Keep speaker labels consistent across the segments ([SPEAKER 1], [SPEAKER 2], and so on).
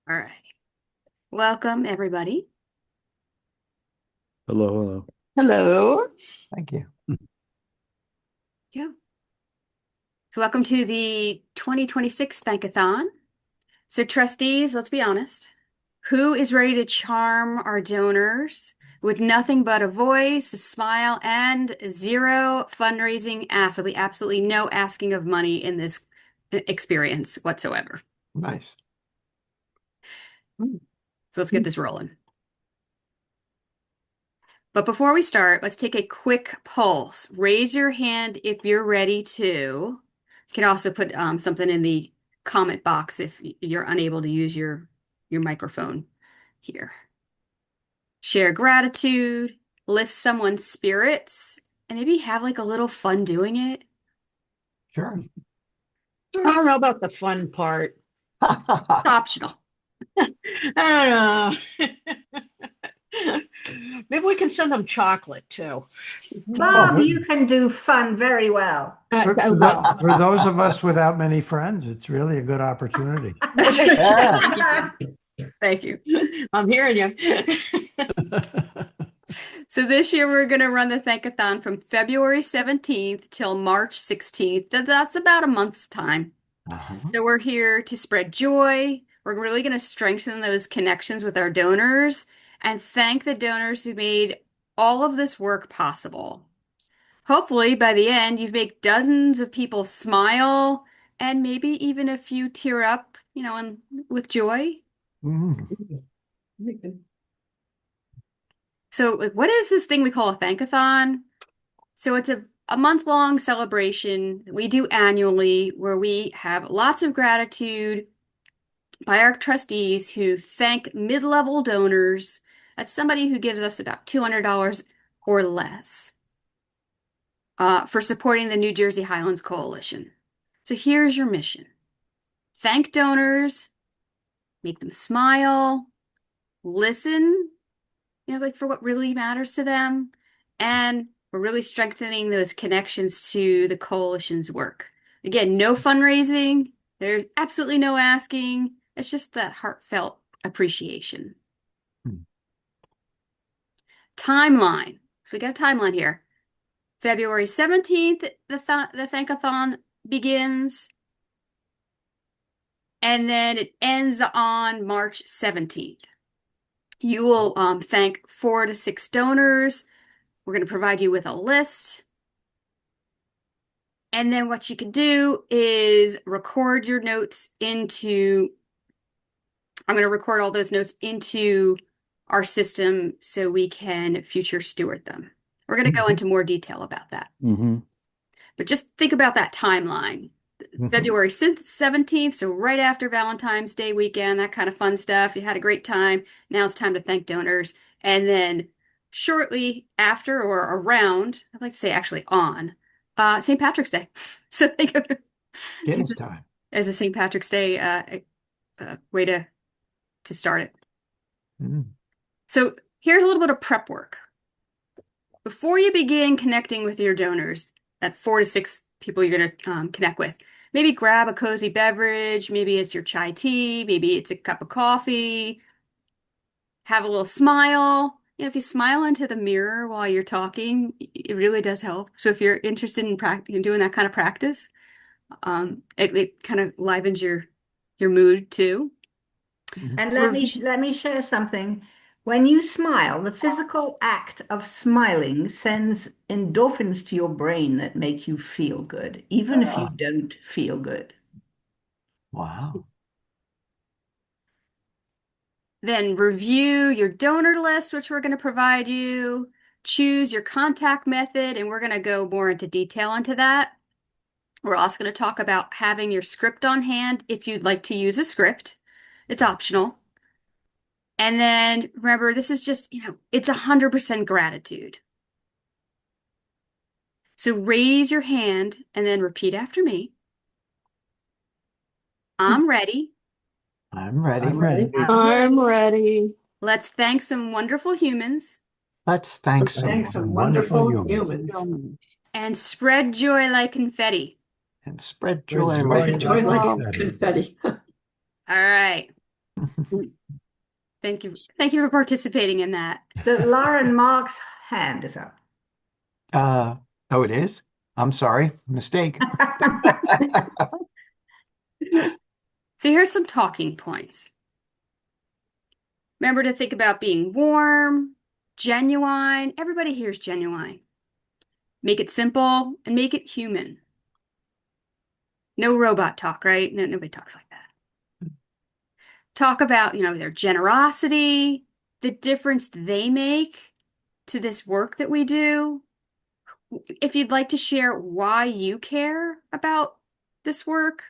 [SPEAKER 1] All right. Welcome, everybody.
[SPEAKER 2] Hello, hello.
[SPEAKER 3] Hello.
[SPEAKER 4] Thank you.
[SPEAKER 1] Yeah. So welcome to the 2026 Thankathon. So trustees, let's be honest. Who is ready to charm our donors with nothing but a voice, a smile, and zero fundraising ask? There'll be absolutely no asking of money in this experience whatsoever.
[SPEAKER 4] Nice.
[SPEAKER 1] So let's get this rolling. But before we start, let's take a quick pulse. Raise your hand if you're ready to. You can also put something in the comment box if you're unable to use your microphone here. Share gratitude, lift someone's spirits, and maybe have like a little fun doing it.
[SPEAKER 4] Sure.
[SPEAKER 3] I don't know about the fun part.
[SPEAKER 1] It's optional.
[SPEAKER 3] I don't know. Maybe we can send them chocolate too.
[SPEAKER 5] Bob, you can do fun very well.
[SPEAKER 3] I will.
[SPEAKER 6] For those of us without many friends, it's really a good opportunity.
[SPEAKER 4] Yeah.
[SPEAKER 1] Thank you.
[SPEAKER 3] I'm hearing you.
[SPEAKER 1] So this year we're going to run the Thankathon from February 17th till March 16th. That's about a month's time.
[SPEAKER 4] Uh-huh.
[SPEAKER 1] So we're here to spread joy. We're really going to strengthen those connections with our donors and thank the donors who made all of this work possible. Hopefully, by the end, you've made dozens of people smile and maybe even a few tear up, and with joy.
[SPEAKER 4] Mm.
[SPEAKER 1] So, what is this thing we call a thankathon? So, it's a month-long celebration that we do annually where we have lots of gratitude by our trustees who thank mid-level donors. That's somebody who gives us about $200 or less for supporting the New Jersey Highlands Coalition. So here's your mission. Thank donors, make them smile, listen, like for what really matters to them, and we're really strengthening those connections to the coalition's work. Again, no fundraising, there's absolutely no asking. It's just that heartfelt appreciation.
[SPEAKER 4] Hmm.
[SPEAKER 1] Timeline. So we got a timeline here. February 17th, the Thankathon begins, and then it ends on March 17th. You will thank 4 to 6 donors. We're going to provide you with a list. And then what you can do is record your notes into, I'm going to record all those notes into our system so we can future steward them. We're going to go into more detail about that.
[SPEAKER 2] Mm-hmm.
[SPEAKER 1] But just think about that timeline. February 17th, so right after Valentine's Day weekend, that kind of fun stuff. You had a great time. Now it's time to thank donors. And then shortly after or around, I'd like to say actually on, St. Patrick's Day. So think of it
[SPEAKER 4] Guinness time.
[SPEAKER 1] as a St. Patrick's Day way to start it.
[SPEAKER 4] Mm.
[SPEAKER 1] So here's a little bit of prep work. Before you begin connecting with your donors, that 4 to 6 people you're going to connect with, maybe grab a cozy beverage. Maybe it's your chai tea. Maybe it's a cup of coffee. Have a little smile. If you smile into the mirror while you're talking, it really does help. So if you're interested in doing that kind of practice, it kind of livens your mood too.
[SPEAKER 5] And let me share something. When you smile, the physical act of smiling sends endorphins to your brain that make you feel good, even if you don't feel good.
[SPEAKER 4] Wow.
[SPEAKER 1] Then review your donor list, which we're going to provide you. Choose your contact method, and we're going to go more into detail into that. We're also going to talk about having your script on hand if you'd like to use a script. It's optional. And then remember, this is just, it's 100% gratitude. So raise your hand and then repeat after me. I'm ready.
[SPEAKER 4] I'm ready.
[SPEAKER 6] I'm ready.
[SPEAKER 3] I'm ready.
[SPEAKER 1] Let's thank some wonderful humans
[SPEAKER 4] Let's thank
[SPEAKER 6] Thanks
[SPEAKER 4] some
[SPEAKER 6] some wonderful humans.
[SPEAKER 1] and spread joy like confetti.
[SPEAKER 4] and spread
[SPEAKER 6] Spread
[SPEAKER 4] joy
[SPEAKER 6] joy
[SPEAKER 4] like
[SPEAKER 6] like
[SPEAKER 3] Oh.
[SPEAKER 6] confetti.
[SPEAKER 1] All right. Thank you. Thank you for participating in that.
[SPEAKER 5] The Lauren Mark's hand is up.
[SPEAKER 4] Oh, it is? I'm sorry. Mistake.
[SPEAKER 1] So here's some talking points. Remember to think about being warm, genuine. Everybody here is genuine. Make it simple and make it human. No robot talk, right? No, nobody talks like that. Talk about, their generosity, the difference they make to this work that we do. If you'd like to share why you care about this work,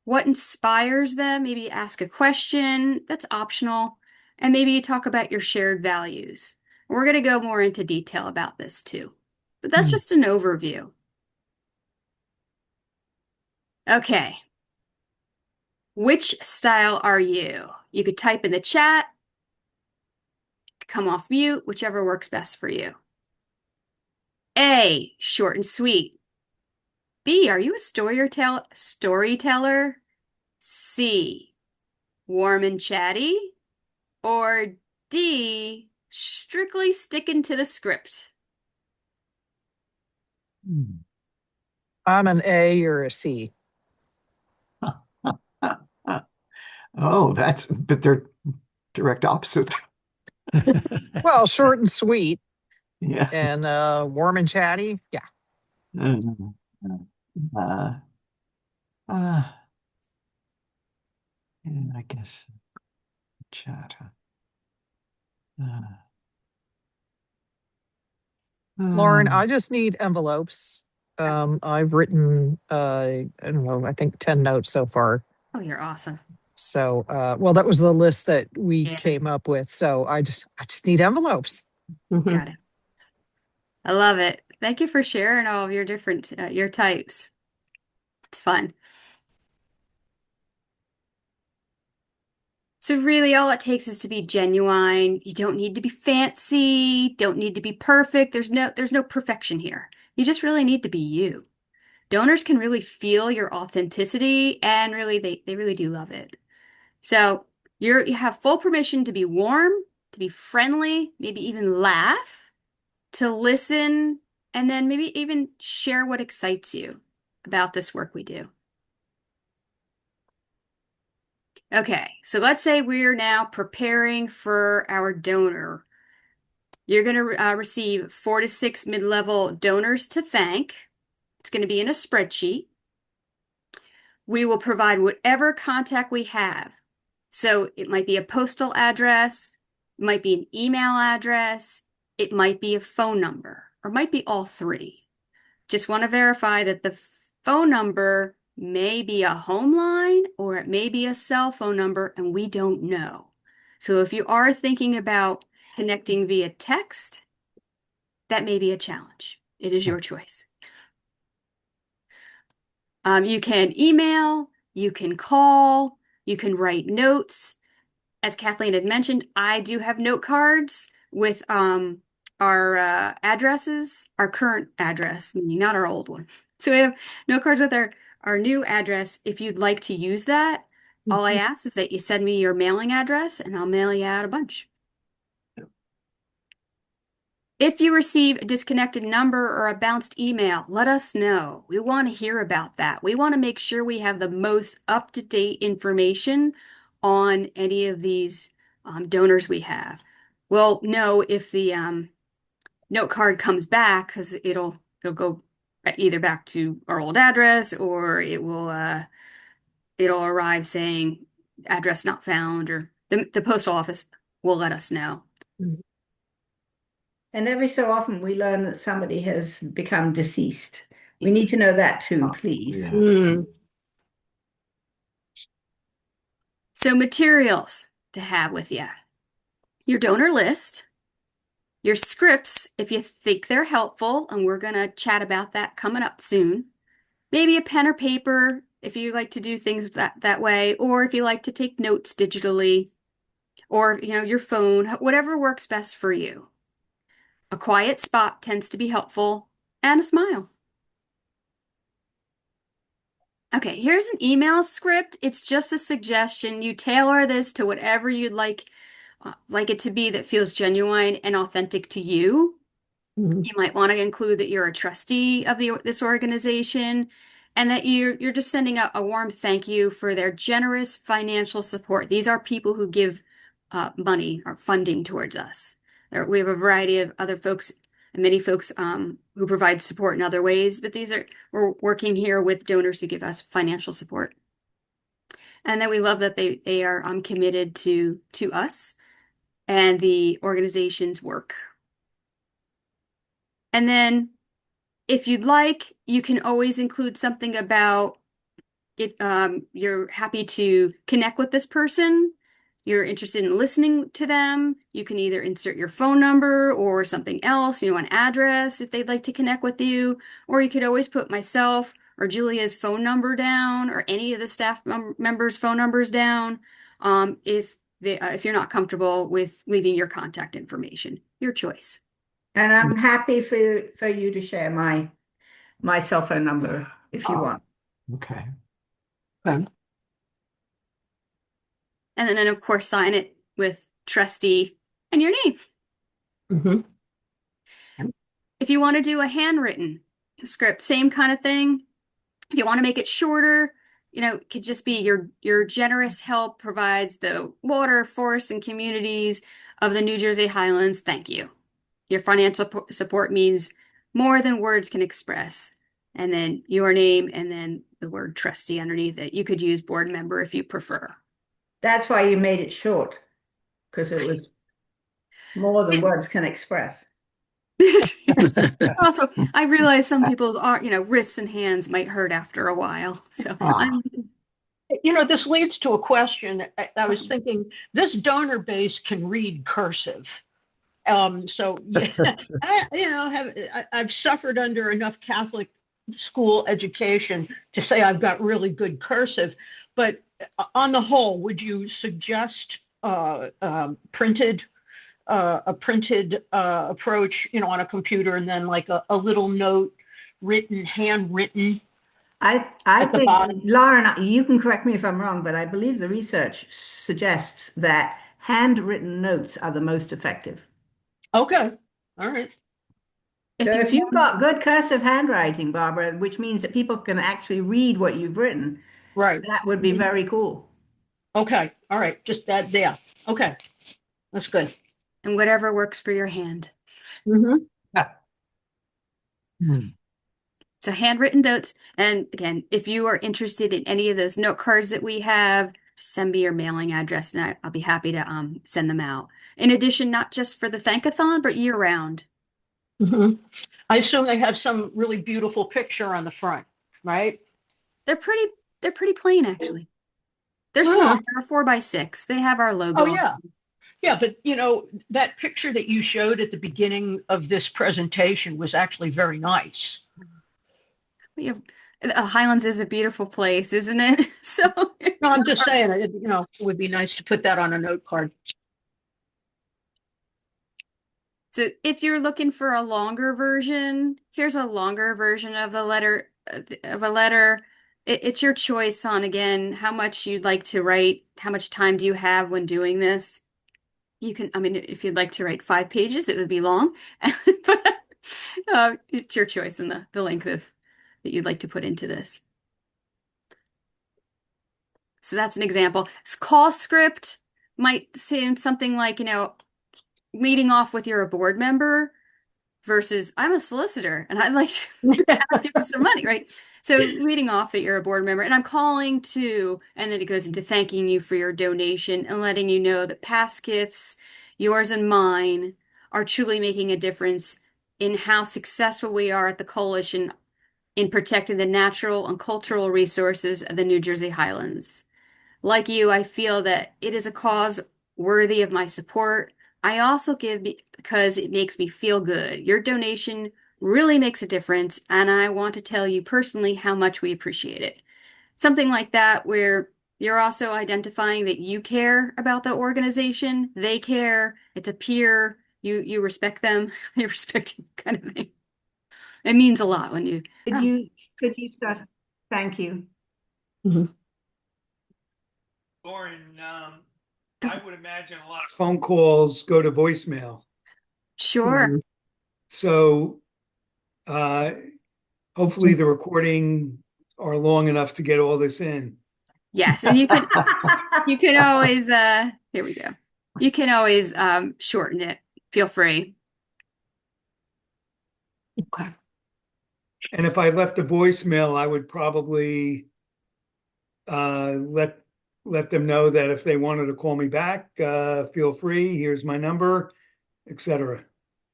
[SPEAKER 1] what inspires them, maybe ask a question, that's optional. And maybe you talk about your shared values. We're going to go more into detail about this too. But that's
[SPEAKER 4] Hmm.
[SPEAKER 1] just an overview. Okay. Which style are you? You could type in the chat, come off mute, whichever works best for you. A, short and sweet. B, are you a storyteller? C, warm and chatty? Or D, strictly sticking to the script?
[SPEAKER 4] Hmm.
[SPEAKER 2] I'm an A or a C.
[SPEAKER 4] Oh, but they're direct opposite.
[SPEAKER 2] Well, short and sweet
[SPEAKER 4] Yeah.
[SPEAKER 2] and warm and chatty. Yeah.
[SPEAKER 4] Uh, uh, uh, yeah, I guess chat. Uh,
[SPEAKER 2] Lauren,
[SPEAKER 4] um,
[SPEAKER 2] I just need envelopes. I've written I don't know, I think 10 notes so far.
[SPEAKER 1] Oh, you're awesome.
[SPEAKER 2] So well, that was the list that we
[SPEAKER 1] Yeah,
[SPEAKER 2] came up with. So I just need envelopes.
[SPEAKER 1] got it. I love it. Thank you for sharing all of your different your types. It's fun. So really all it takes is to be genuine. You don't need to be fancy, don't need to be perfect. There's no perfection here. You just really need to be you. Donors can really feel your authenticity and really they really do love it. So you have full permission to be warm, to be friendly, maybe even laugh, to listen, and then maybe even share what excites you about this work we do. Okay, so let's say we're now preparing for our donor. You're going to receive 4 to 6 mid-level donors to thank. It's going to be in a spreadsheet. We will provide whatever contact we have. So it might be a postal address, it might be an email address, it might be a phone number, or it might be all three. Just want to verify that the phone number may be a home line or it may be a cell phone number and we don't know. So if you are thinking about connecting via text, that may be a challenge. It is your choice. You can email, you can call, you can write notes. As Kathleen had mentioned, I do have note cards with our addresses, our current address, meaning not our old one. So we have note cards with our new address. If you'd like to use that, all I ask is that you send me your mailing address and I'll mail you out a bunch. If you receive a disconnected number or a bounced email, let us know. We want to hear about that. We want to make sure we have the most up-to-date information on any of these donors we have. We'll know if the note card comes back because it'll go either back to our old address or it'll arrive saying address not found or the postal office will let us know.
[SPEAKER 5] And every so often we learn that somebody has become deceased. We
[SPEAKER 1] Yes.
[SPEAKER 5] need to know that too,
[SPEAKER 4] oh,
[SPEAKER 5] please.
[SPEAKER 4] yeah.
[SPEAKER 1] So materials to have with you. Your donor list, your scripts if you think they're helpful, and we're going to chat about that coming up soon. Maybe a pen or paper if you like to do things that way, or if you like to take notes digitally, or your phone, whatever works best for you. A quiet spot tends to be helpful, and a smile. Okay, here's an email script. It's just a suggestion. You tailor this to whatever you'd like like it to be that feels genuine and authentic to you.
[SPEAKER 3] Mhm.
[SPEAKER 1] You might want to include that you're a trustee of this organization and that you're just sending out a warm thank you for their generous financial support. These are people who give money or funding towards us. We have a variety of other folks and many folks who provide support in other ways, but we're working here with donors who give us financial support. And then we love that they are committed to us and the organization's work. And then if you'd like, you can always include something about it. You're happy to connect with this person. You're interested in listening to them. You can either insert your phone number or something else, an address if they'd like to connect with you. Or you could always put myself or Julia's phone number down or any of the staff members' phone numbers down if you're not comfortable with leaving your contact information. Your choice.
[SPEAKER 5] And I'm happy for you to share my cell phone number if you
[SPEAKER 4] Oh,
[SPEAKER 5] want.
[SPEAKER 4] okay. Okay.
[SPEAKER 1] And then, of course, sign it with trustee and your name.
[SPEAKER 3] Mhm.
[SPEAKER 1] If you want to do a handwritten script, same kind of thing. If you want to make it shorter, it could just be your generous help provides the water, forests, and communities of the New Jersey Highlands. Thank you. Your financial support means more than words can express. And then your name and then the word trustee underneath it. You could use board member if you prefer.
[SPEAKER 5] That's why you made it short, because it was more than words can express.
[SPEAKER 1] Also, I realize some people's wrists and hands might hurt after a while. So
[SPEAKER 4] Ah,
[SPEAKER 1] I'm
[SPEAKER 3] This leads to a question. I was thinking this donor base can read cursive. So yeah, I've suffered under enough Catholic school education to say I've got really good cursive. But on the whole, would you suggest a printed approach, on a computer, and then like a little note handwritten
[SPEAKER 5] I
[SPEAKER 3] at the
[SPEAKER 5] think,
[SPEAKER 3] bottom?
[SPEAKER 5] Lauren, you can correct me if I'm wrong, but I believe the research suggests that handwritten notes are the most effective.
[SPEAKER 3] Okay, all right.
[SPEAKER 1] if
[SPEAKER 5] So
[SPEAKER 1] you
[SPEAKER 5] if you've got good cursive handwriting, Barbara, which means that people can actually read what you've written,
[SPEAKER 3] Right.
[SPEAKER 5] that would be
[SPEAKER 3] Mhm.
[SPEAKER 5] very cool.
[SPEAKER 3] Okay, all right. Just that there. Okay, that's good.
[SPEAKER 1] and whatever works for your hand.
[SPEAKER 3] Hmm.
[SPEAKER 4] hmm.
[SPEAKER 1] So handwritten notes. And again, if you are interested in any of those note cards that we have, send me your mailing address and I'll be happy to send them out. In addition, not just for the Thankathon, but year round.
[SPEAKER 3] Hmm. I assume they have some really beautiful picture on the front, right?
[SPEAKER 1] They're pretty they're pretty plain actually. They're small,
[SPEAKER 3] Yeah.
[SPEAKER 1] they're 4x6. They have our
[SPEAKER 3] Oh,
[SPEAKER 1] logo on.
[SPEAKER 3] yeah. Yeah, but that picture that you showed at the beginning of this presentation was actually very nice.
[SPEAKER 1] We have Highlands is a beautiful place, isn't it? So
[SPEAKER 3] No, I'm just saying, it would be nice to put that on a note card.
[SPEAKER 1] So if you're looking for a longer version, here's a longer version of the letter of a letter. It's your choice on again how much you'd like to write, how much time do you have when doing this. You can, I mean, if you'd like to write 5 pages, it would be long, but it's your choice in the length of that you'd like to put into this. So that's an example. Call script might say something like, leading off with you're a board member versus I'm a solicitor and I'd like to ask you for some money, right? So leading off that you're a board member and I'm calling to, and then it goes into thanking you for your donation and letting you know that past gifts, yours and mine, are truly making a difference in how successful we are at the coalition in protecting the natural and cultural resources of the New Jersey Highlands. Like you, I feel that it is a cause worthy of my support. I also give because it makes me feel good. Your donation really makes a difference, and I want to tell you personally how much we appreciate it. Something like that, where you're also identifying that you care about the organization, they care, it's a peer, you respect them, they respect you kind of thing. It means a lot when you
[SPEAKER 5] Could you could you start? Thank you.
[SPEAKER 3] Mhm.
[SPEAKER 7] Lauren,
[SPEAKER 6] I would imagine a lot of phone calls go to voicemail.
[SPEAKER 1] Sure.
[SPEAKER 3] Mhm.
[SPEAKER 6] So uh, hopefully the recording are long enough to get all this in.
[SPEAKER 1] Yes, and you can always here we go. You can always shorten it. Feel free.
[SPEAKER 3] Okay.
[SPEAKER 6] And if I left a voicemail, I would probably let them know that if they wanted to call me back, feel free. Here's my number, etc.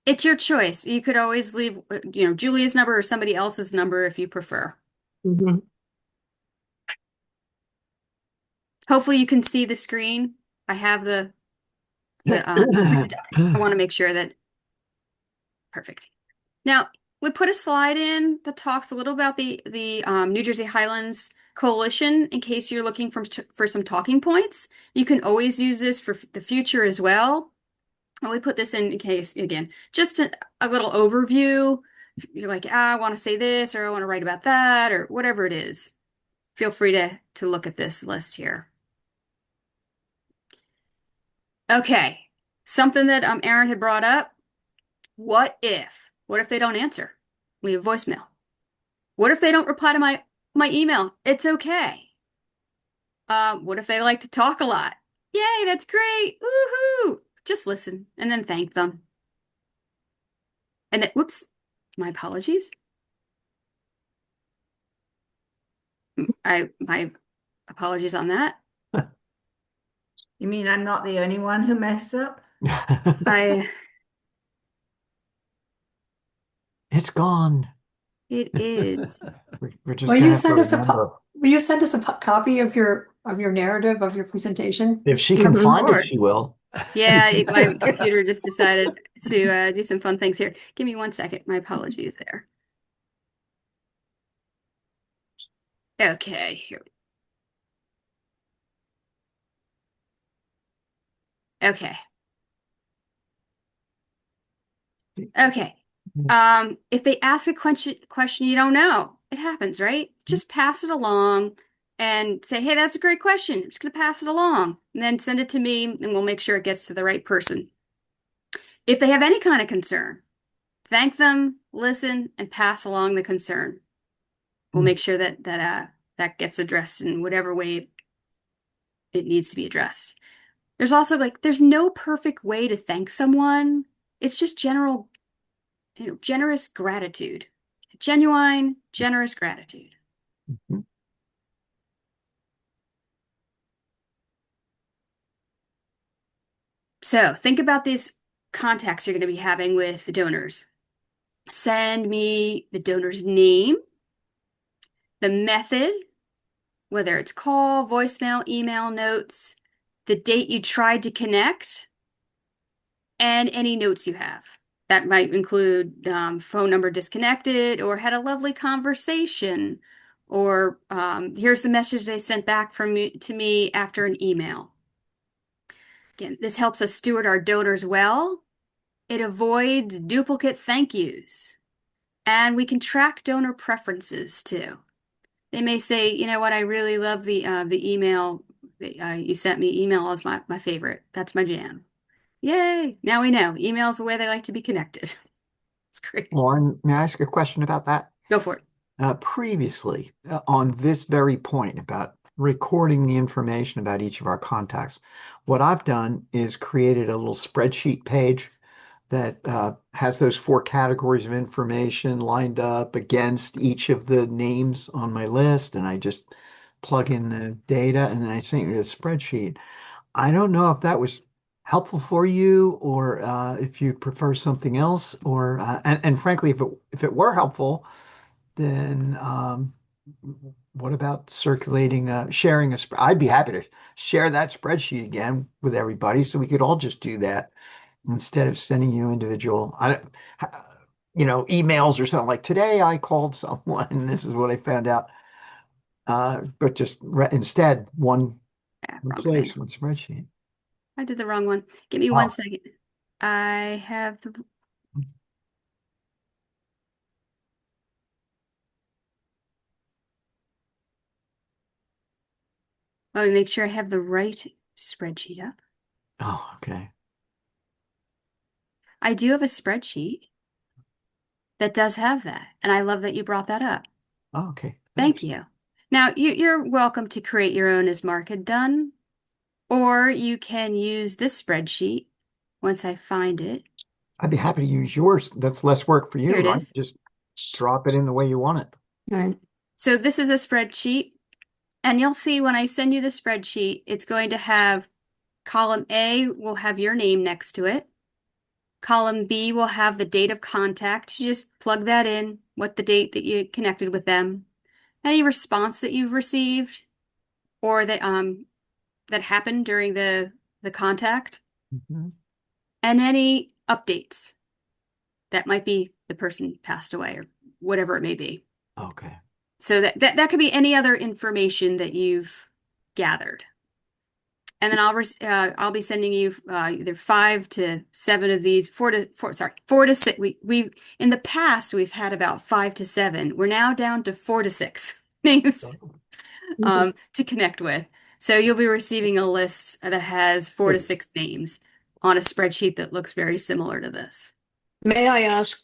[SPEAKER 1] It's your choice. You could always leave, Julia's number or somebody else's number if you prefer.
[SPEAKER 3] Mhm.
[SPEAKER 1] Hopefully you can see the screen. I have the printed up. I want to make sure that perfect. Now, we put a slide in that talks a little about the New Jersey Highlands Coalition in case you're looking for some talking points. You can always use this for the future as well. And we put this in case, again, just a little overview. You're like, I want to say this, or I want to write about that, or whatever it is. Feel free to look at this list here. Okay, something that Aaron had brought up. What if? What if they don't answer? Leave a voicemail. What if they don't reply to my email? It's okay. What if they like to talk a lot? Yay, that's great. Woohoo! Just listen and then thank them. And then, whoops, my apologies. My apologies on that.
[SPEAKER 5] You mean I'm not the only one who messes up?
[SPEAKER 1] I
[SPEAKER 4] It's gone.
[SPEAKER 1] it is.
[SPEAKER 4] We're just gonna have to remember.
[SPEAKER 7] Will you send us a copy of your narrative of your presentation?
[SPEAKER 4] If she can
[SPEAKER 3] Mhm.
[SPEAKER 1] Of
[SPEAKER 4] find it, she
[SPEAKER 1] course.
[SPEAKER 4] will.
[SPEAKER 1] Yeah, my computer just decided to do some fun things here. Give me 1 second. My apologies there. Okay, here. Okay. Okay. If they ask a question you don't know, it happens, right? Just pass it along and say, "Hey, that's a great question. I'm just gonna pass it along." And then send it to me and we'll make sure it gets to the right person. If they have any kind of concern, thank them, listen, and pass along the concern. We'll make sure that gets addressed in whatever way it needs to be addressed. There's also there's no perfect way to thank someone. It's just generous gratitude. Genuine, generous gratitude.
[SPEAKER 4] Mhm.
[SPEAKER 1] So think about these contacts you're going to be having with the donors. Send me the donor's name, the method, whether it's call, voicemail, email, notes, the date you tried to connect, and any notes you have. That might include phone number disconnected or had a lovely conversation, or here's the message they sent back to me after an email. Again, this helps us steward our donors well. It avoids duplicate thank yous. And we can track donor preferences too. They may say, you know what, I really love the email that you sent me. Email is my favorite. That's my jam. Yay! Now we know. Email is the way they like to be connected. It's great.
[SPEAKER 4] Lauren, may I ask a question about that?
[SPEAKER 1] Go for it.
[SPEAKER 4] Previously, on this very point about recording the information about each of our contacts, what I've done is created a little spreadsheet page that has those 4 categories of information lined up against each of the names on my list, and I just plug in the data and then I send it to a spreadsheet. I don't know if that was helpful for you or if you prefer something else, or and frankly, if it were helpful, then what about circulating, sharing I'd be happy to share that spreadsheet again with everybody so we could all just do that instead of sending you individual, emails or something like today I called someone and this is what I found out. But just instead one
[SPEAKER 1] Ah, wrong thing.
[SPEAKER 4] place, one spreadsheet.
[SPEAKER 1] I did the wrong one. Give me one
[SPEAKER 4] Oh,
[SPEAKER 1] second. I have the. Let me make sure I have the right spreadsheet up.
[SPEAKER 4] Oh, okay.
[SPEAKER 1] I do have a spreadsheet that does have that, and I love that you brought that up.
[SPEAKER 4] Oh, okay.
[SPEAKER 1] Thank
[SPEAKER 4] Thanks.
[SPEAKER 1] you. Now, you're welcome to create your own as Mark had done, or you can use this spreadsheet once I find it.
[SPEAKER 4] I'd be happy to use yours. That's less work for
[SPEAKER 1] Here
[SPEAKER 4] you,
[SPEAKER 1] it
[SPEAKER 4] right?
[SPEAKER 1] is.
[SPEAKER 4] Just drop it in the way you want it.
[SPEAKER 3] Right.
[SPEAKER 1] So this is a spreadsheet, and you'll see when I send you the spreadsheet, it's going to have column A will have your name next to it. Column B will have the date of contact. You just plug that in, what the date that you connected with them, any response that you've received, or that happened during the contact,
[SPEAKER 4] Mhm.
[SPEAKER 1] and any updates. That might be the person passed away or whatever it may be.
[SPEAKER 4] Okay.
[SPEAKER 1] So that could be any other information that you've gathered. And then I'll be sending you either 5 to 7 of these, four to six. We've in the past we've had about 5 to 7. We're now down to 4 to 6 names
[SPEAKER 3] Mhm.
[SPEAKER 1] to connect with. So you'll be receiving a list that has 4 to 6 names on a spreadsheet that looks very similar to this.
[SPEAKER 3] May I ask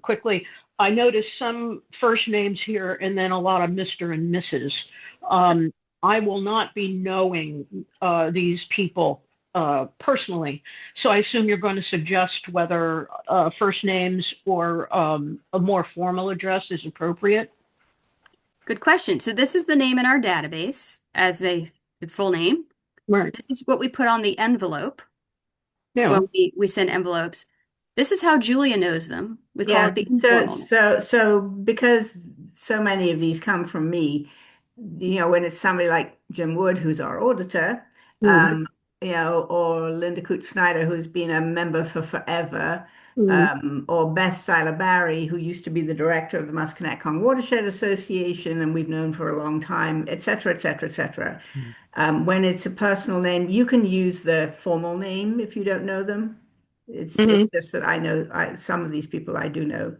[SPEAKER 3] quickly? I noticed some first names here and then a lot of Mr. and Mrs. Um, I will not be knowing these people personally. So I assume you're going to suggest whether first names or a more formal address is appropriate.
[SPEAKER 1] Good question. So this is the name in our database as the full name.
[SPEAKER 3] Right.
[SPEAKER 1] This is what we put on the envelope
[SPEAKER 3] Yeah.
[SPEAKER 1] when we send envelopes. This is how Julia knows them. We call
[SPEAKER 5] Yeah,
[SPEAKER 1] it the
[SPEAKER 5] so
[SPEAKER 1] informal name.
[SPEAKER 5] so so because so many of these come from me, when it's somebody like Jim Wood, who's our auditor,
[SPEAKER 3] Mhm.
[SPEAKER 5] um, or Linda Coots Snyder, who's been a member for forever,
[SPEAKER 3] Mhm.
[SPEAKER 5] or Beth Seiler Barry, who used to be the director of the Musconetcong Watershed Association, and we've known for a long time, et cetera, et cetera, et cetera.
[SPEAKER 4] Mhm.
[SPEAKER 5] When it's a personal name, you can use the formal name if you don't know them. It's
[SPEAKER 3] Mhm.
[SPEAKER 5] just that I know some of these people I do know.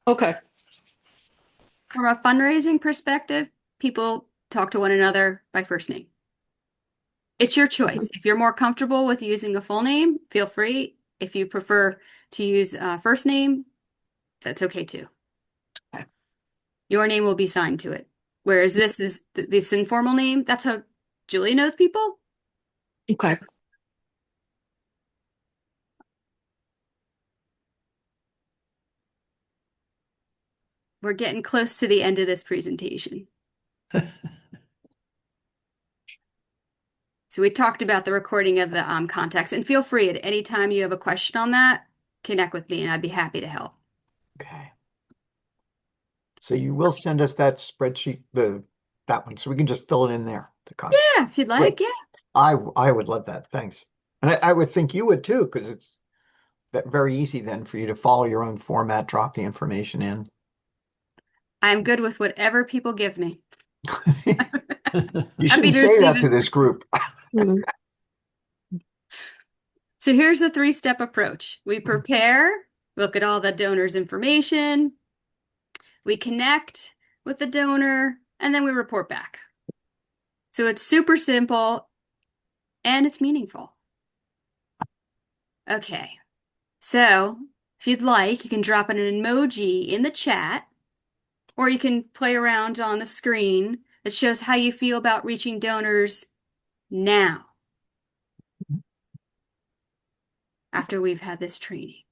[SPEAKER 3] Okay.
[SPEAKER 1] From a fundraising perspective, people talk to one another by first name. It's your choice. If you're more comfortable with using a full name, feel free. If you prefer to use first name, that's okay too. Your name will be signed to it. Whereas this is this informal name, that's how Julia knows people.
[SPEAKER 3] Okay.
[SPEAKER 1] We're getting close to the end of this presentation. So we talked about the recording of the contacts, and feel free at any time you have a question on that, connect with me and I'd be happy to help.
[SPEAKER 4] Okay. So you will send us that spreadsheet, that one, so we can just fill it in there. The contact.
[SPEAKER 1] Yeah, if you'd
[SPEAKER 4] Great.
[SPEAKER 1] like, yeah.
[SPEAKER 4] I would love that. Thanks. And I would think you would too, because it's very easy then for you to follow your own format, drop the information in.
[SPEAKER 1] I'm good with whatever people give me.
[SPEAKER 4] You
[SPEAKER 1] Happy
[SPEAKER 4] shouldn't
[SPEAKER 1] to
[SPEAKER 4] say
[SPEAKER 1] receive
[SPEAKER 4] that
[SPEAKER 1] it.
[SPEAKER 4] to this group.
[SPEAKER 3] Mhm.
[SPEAKER 1] So here's the 3-step approach. We prepare, look at all the donor's information, we connect with the donor, and then we report back. So it's super simple and it's meaningful. Okay, so if you'd like, you can drop an emoji in the chat, or you can play around on the screen that shows how you feel about reaching donors now, after we've had this training.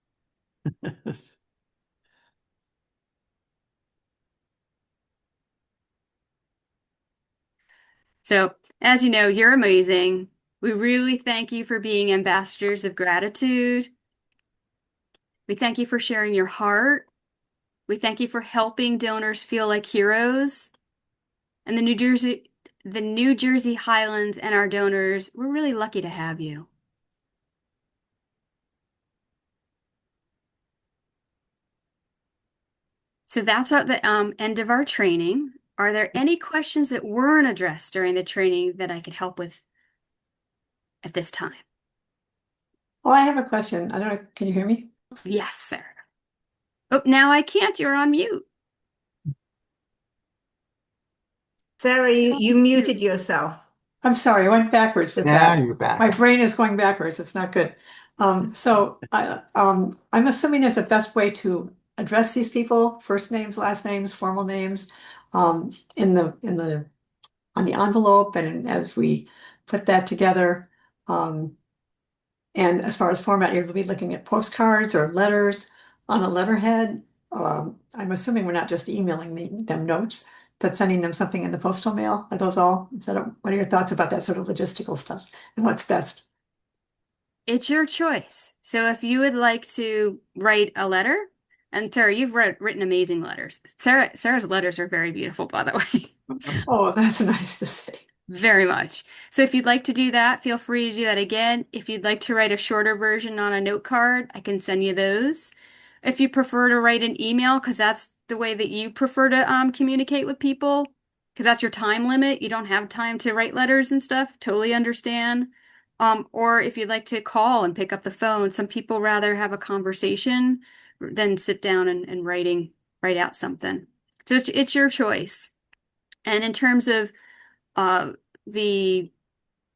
[SPEAKER 1] So, as you know, you're amazing. We really thank you for being ambassadors of gratitude. We thank you for sharing your heart. We thank you for helping donors feel like heroes. And the New Jersey Highlands and our donors, we're really lucky to have you. So that's at the end of our training. Are there any questions that weren't addressed during the training that I could help with at this time?
[SPEAKER 7] Well, I have a question. I don't know, can you hear me?
[SPEAKER 1] Yes, sir. Oh, now I can't. You're on mute.
[SPEAKER 5] Sarah, you muted yourself.
[SPEAKER 7] I'm sorry, I went backwards with
[SPEAKER 4] Now
[SPEAKER 7] that.
[SPEAKER 4] you're
[SPEAKER 7] My
[SPEAKER 4] back.
[SPEAKER 7] brain is going backwards. It's not good. I'm assuming there's a best way to address these people, first names, last names, formal names, in the on the envelope, and as we put that together. Um, and as far as format, you'll be looking at postcards or letters on a letterhead. I'm assuming we're not just emailing them notes, but sending them something in the postal mail. Are those all? What are your thoughts about that sort of logistical stuff and what's best?
[SPEAKER 1] It's your choice. So if you would like to write a letter, and Sarah, you've written amazing letters. Sarah's letters are very beautiful, by the way.
[SPEAKER 7] Oh, that's nice to say.
[SPEAKER 1] Very much. So if you'd like to do that, feel free to do that again. If you'd like to write a shorter version on a note card, I can send you those. If you prefer to write an email, because that's the way that you prefer to communicate with people, because that's your time limit, you don't have time to write letters and stuff, totally understand. Or if you'd like to call and pick up the phone, some people rather have a conversation than sit down and write out something. So it's your choice. And in terms of uh, the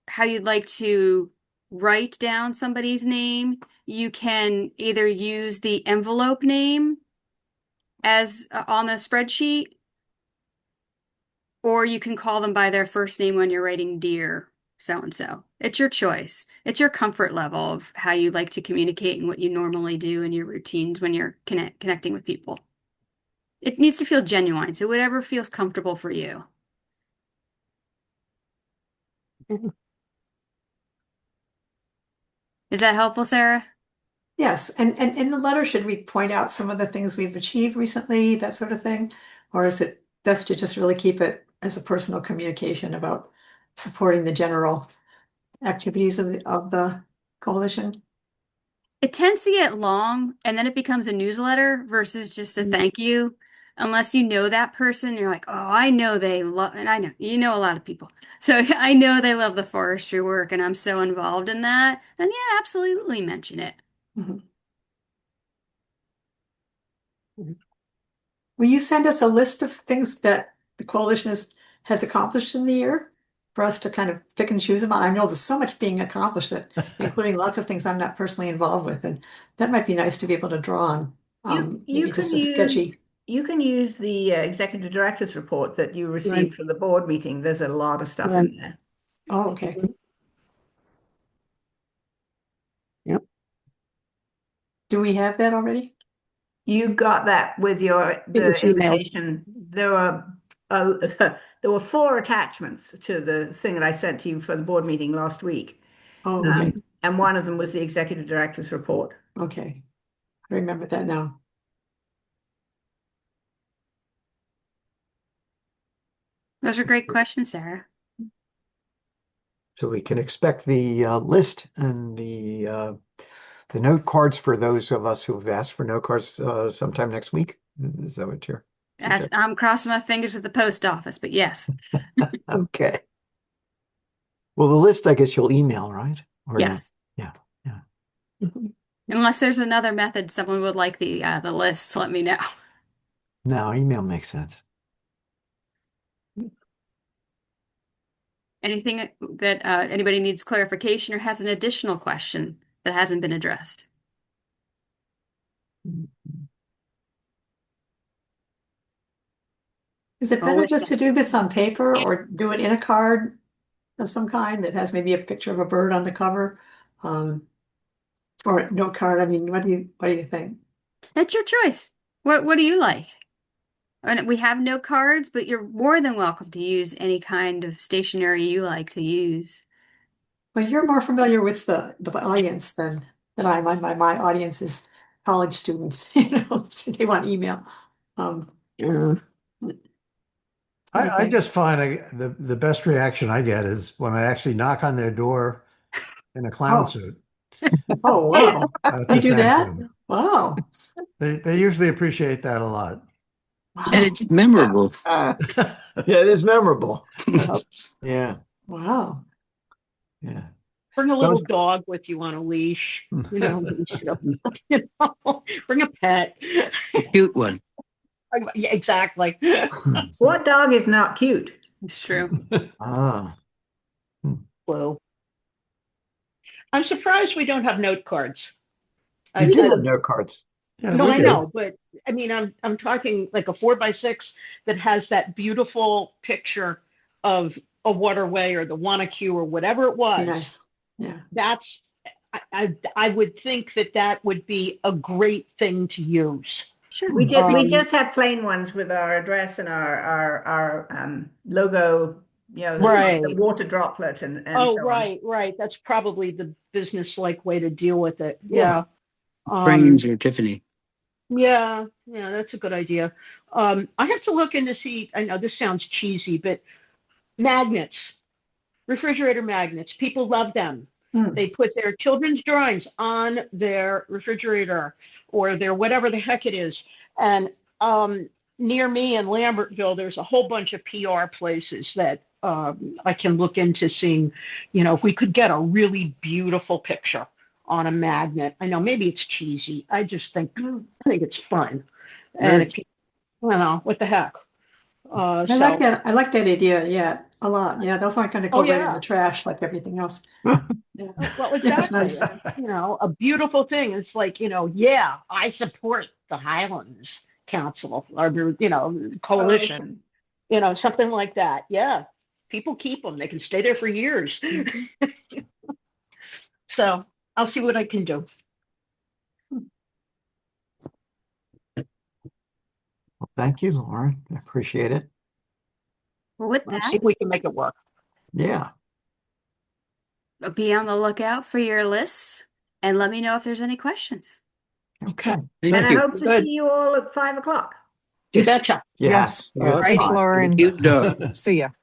[SPEAKER 1] how you'd like to write down somebody's name, you can either use the envelope name as on the spreadsheet, or you can call them by their first name when you're writing dear so and so. It's your choice. It's your comfort level of how you like to communicate and what you normally do in your routines when you're connecting with people. It needs to feel genuine, so whatever feels comfortable for you. Is that helpful, Sarah?
[SPEAKER 7] Yes, and in the letter, should we point out some of the things we've achieved recently, that sort of thing? Or is it best to just really keep it as a personal communication about supporting the general activities of the coalition?
[SPEAKER 1] It tends to get long and then it becomes a newsletter versus just a thank you. Unless you know that person, you're like, oh, I know they love, and I know you know a lot of people. So I know they love the forestry work and I'm so involved in that. Then yeah, absolutely mention it.
[SPEAKER 7] Mhm. Will you send us a list of things that the coalition has accomplished in the year for us to kind of pick and choose about? I know there's so much being accomplished that, including lots of things I'm not personally involved with, and that might be nice to be able to draw on.
[SPEAKER 5] You
[SPEAKER 7] Maybe
[SPEAKER 5] can
[SPEAKER 7] just a
[SPEAKER 5] use
[SPEAKER 7] sketchy.
[SPEAKER 5] you can use the executive director's report that you
[SPEAKER 3] Right.
[SPEAKER 5] received for the board meeting. There's a lot of stuff
[SPEAKER 3] Right.
[SPEAKER 5] in there.
[SPEAKER 7] Oh, okay.
[SPEAKER 3] Yep.
[SPEAKER 7] Do we have that already?
[SPEAKER 5] You got that with
[SPEAKER 3] It
[SPEAKER 5] the
[SPEAKER 3] was emailed.
[SPEAKER 5] invitation. Uh, there were four attachments to the thing that I sent to you for the board meeting last week.
[SPEAKER 7] Oh, okay.
[SPEAKER 5] And one of them was the executive director's report.
[SPEAKER 7] Okay. I remember that now.
[SPEAKER 1] Those are great questions, Sarah.
[SPEAKER 4] So we can expect the list and the note cards for those of us who have asked for note cards sometime next week. Is that what you're suggesting?
[SPEAKER 1] I'm crossing my fingers with the post office, but yes,
[SPEAKER 4] Okay. Well, the list, I guess you'll email, right? Or no?
[SPEAKER 1] yes.
[SPEAKER 4] Yeah. Yeah.
[SPEAKER 1] Unless there's another method someone would like the list, let me know.
[SPEAKER 4] No, email makes sense.
[SPEAKER 1] Anything that anybody needs clarification or has an additional question that hasn't been addressed?
[SPEAKER 7] Is it better
[SPEAKER 1] Oh,
[SPEAKER 7] just to do this on paper or do it in a card of some kind that has maybe a picture of a bird on the cover? Um, or a note card. I mean, what do you think?
[SPEAKER 1] that's your choice. What do you like? And we have no cards, but you're more than welcome to use any kind of stationery you like to use.
[SPEAKER 7] Well, you're more familiar with the audience than I am. My audience is college students, so they want email. Um,
[SPEAKER 3] Yeah.
[SPEAKER 7] what do you
[SPEAKER 8] I
[SPEAKER 7] think?
[SPEAKER 8] just find the best reaction I get is when I actually knock on their door in a clown
[SPEAKER 7] Oh,
[SPEAKER 8] suit
[SPEAKER 7] oh, wow. You
[SPEAKER 8] to
[SPEAKER 7] do
[SPEAKER 8] thank
[SPEAKER 7] that?
[SPEAKER 8] them.
[SPEAKER 7] Wow.
[SPEAKER 8] They usually appreciate that a lot.
[SPEAKER 9] And
[SPEAKER 7] Wow.
[SPEAKER 9] it's memorable.
[SPEAKER 4] Yeah, it is memorable.
[SPEAKER 3] Yep.
[SPEAKER 4] Yeah.
[SPEAKER 7] Wow.
[SPEAKER 4] Yeah.
[SPEAKER 3] Bring a little
[SPEAKER 4] Don't
[SPEAKER 3] dog with you on a leash, and stuff. Bring a pet.
[SPEAKER 9] Cute one.
[SPEAKER 3] Yeah, exactly.
[SPEAKER 5] What dog is not cute?
[SPEAKER 1] It's true.
[SPEAKER 4] ah.
[SPEAKER 3] clue. I'm surprised we don't have note cards.
[SPEAKER 4] We do have note cards.
[SPEAKER 8] Yeah,
[SPEAKER 3] No,
[SPEAKER 8] we
[SPEAKER 3] I
[SPEAKER 8] do.
[SPEAKER 3] know, but I mean, I'm talking like a 4x6 that has that beautiful picture of a waterway or the Wanacue or whatever it
[SPEAKER 7] Be
[SPEAKER 3] was.
[SPEAKER 7] nice. Yeah.
[SPEAKER 3] That's I would think that that would be a great thing to use.
[SPEAKER 1] Sure.
[SPEAKER 5] We just have plain ones with our address and our logo,
[SPEAKER 3] Right.
[SPEAKER 5] the water droplet and
[SPEAKER 3] Oh,
[SPEAKER 5] so on.
[SPEAKER 3] right. That's probably the business-like way to deal with it.
[SPEAKER 5] Yeah.
[SPEAKER 3] Yeah.
[SPEAKER 9] Brains or Tiffany.
[SPEAKER 3] Yeah, that's a good idea. I have to look into see, I know this sounds cheesy, but magnets, refrigerator magnets, people love them.
[SPEAKER 5] Hmm.
[SPEAKER 3] They put their children's drawings on their refrigerator or their whatever the heck it is. And near me in Lambertville, there's a whole bunch of PR places that I can look into seeing, if we could get a really beautiful picture on a magnet. I know maybe it's cheesy. I think it's fun. And
[SPEAKER 9] Nerds.
[SPEAKER 3] what the heck?
[SPEAKER 7] I
[SPEAKER 3] So,
[SPEAKER 7] like that. I like that idea. Yeah, a lot. Yeah, that's not going to go
[SPEAKER 3] oh
[SPEAKER 7] right in
[SPEAKER 3] yeah.
[SPEAKER 7] the trash like everything else. Yeah,
[SPEAKER 3] Well,
[SPEAKER 7] that's
[SPEAKER 3] exactly.
[SPEAKER 7] nice.
[SPEAKER 3] A beautiful thing. It's like, yeah, I support the Highlands Council or, coalition, something like that. Yeah. People keep them. They can stay there for years. So I'll see what I can do.
[SPEAKER 4] Well, thank you, Lauren. I appreciate it.
[SPEAKER 1] Well, with
[SPEAKER 3] Let's
[SPEAKER 1] that,
[SPEAKER 3] see if we can make it work.
[SPEAKER 4] Yeah.
[SPEAKER 1] be on the lookout for your lists and let me know if there's any questions.
[SPEAKER 4] Okay.
[SPEAKER 7] Thank
[SPEAKER 5] And I
[SPEAKER 7] you.
[SPEAKER 5] hope to
[SPEAKER 3] Good.
[SPEAKER 5] see you all at 5 o'clock.
[SPEAKER 3] You betcha.
[SPEAKER 4] Yes.
[SPEAKER 2] Yes.
[SPEAKER 4] Good
[SPEAKER 2] Thanks,
[SPEAKER 4] thought.
[SPEAKER 2] Lauren.
[SPEAKER 9] Cute dog.
[SPEAKER 2] See ya.